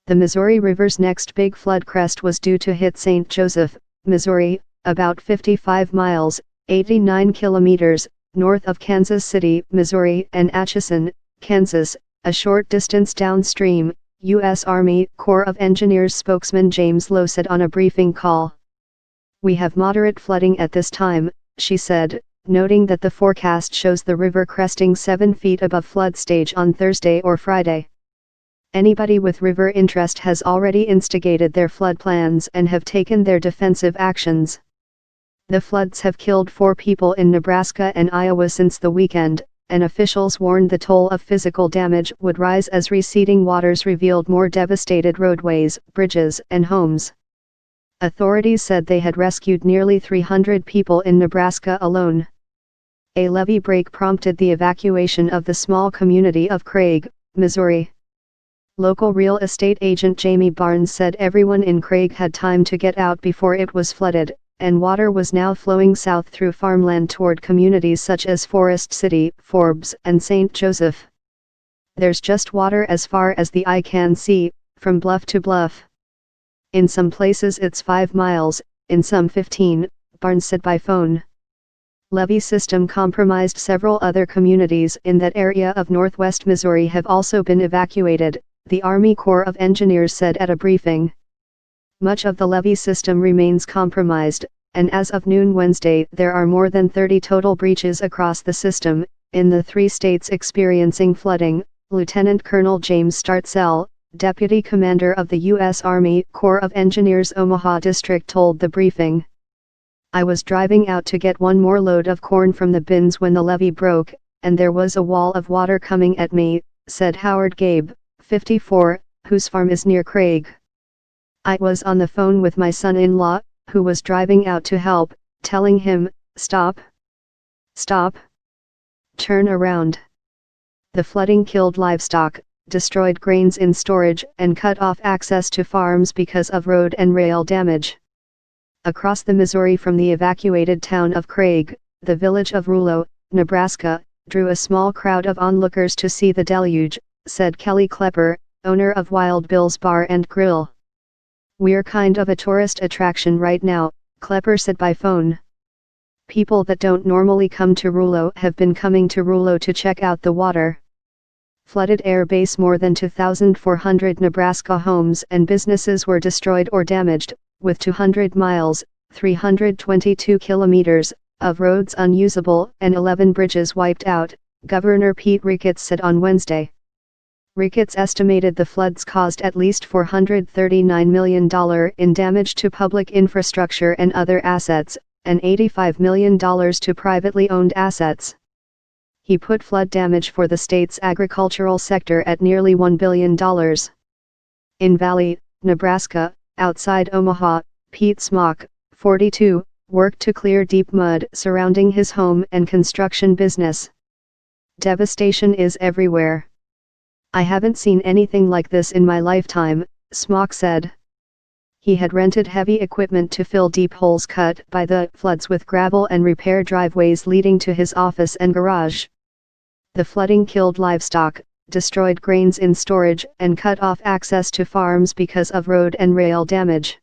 The Missouri River's next big flood crest was due to hit St. Joseph, Missouri, about 55 miles, 89 kilometers, north of Kansas City, Missouri, and Atchison, Kansas, a short distance downstream, U.S. Army Corps of Engineers spokesman James Lowe said on a briefing call. "We have moderate flooding at this time," she said, noting that the forecast shows the river cresting 7 feet above flood stage on Thursday or Friday. "Anybody with river interest has already instigated their flood plans and have taken their defensive actions. The floods have killed 4 people in Nebraska and Iowa since the weekend, and officials warned the toll of physical damage would rise as receding waters revealed more devastated roadways, bridges, and homes." Authorities said they had rescued nearly 300 people in Nebraska alone. A levee break prompted the evacuation of the small community of Craig, Missouri. Local real estate agent Jamie Barnes said everyone in Craig had time to get out before it was flooded, and water was now flowing south through farmland toward communities such as Forest City, Forbes, and St. Joseph. "There's just water as far as the eye can see, from bluff to bluff. In some places it's 5 miles, in some 15, Barnes said by phone. Levee system compromised. Several other communities in that area of northwest Missouri have also been evacuated, the Army Corps of Engineers said at a briefing. Much of the levee system remains compromised, and as of noon Wednesday there are more than 30 total breaches across the system. In the 3 states experiencing flooding, Lieutenant Colonel James Startzell, Deputy Commander of the U.S. Army Corps of Engineers Omaha District told the briefing. "I was driving out to get one more load of corn from the bins when the levee broke, and there was a wall of water coming at me," said Howard Gabe, 54, whose farm is near Craig. "I was on the phone with my son-in-law, who was driving out to help, telling him, 'Stop. Stop. Turn around.' The flooding killed livestock, destroyed grains in storage, and cut off access to farms because of road and rail damage." Across the Missouri from the evacuated town of Craig, the village of Rouleau, Nebraska, drew a small crowd of onlookers to see the deluge, said Kelly Klepper, owner of Wild Bill's Bar and Grill. "We're kind of a tourist attraction right now," Klepper said by phone. "People that don't normally come to Rouleau have been coming to Rouleau to check out the water." Flooded air base. More than 2,400 Nebraska homes and businesses were destroyed or damaged, with 200 miles, 322 kilometers, of roads unusable and 11 bridges wiped out, Governor Pete Ricketts said on Wednesday. Ricketts estimated the floods caused at least $439 million in damage to public infrastructure and other assets, and $85 million to privately owned assets. He put flood damage for the state's agricultural sector at nearly $1 billion. In Valley, Nebraska, outside Omaha, Pete Smock, 42, worked to clear deep mud surrounding his home and construction business. "Devastation is everywhere. I haven't seen anything like this in my lifetime," Smock said. He had rented heavy equipment to fill deep holes cut by the floods with gravel and repair driveways leading to his office and garage. The flooding killed livestock, destroyed grains in storage, and cut off access to farms because of road and rail damage.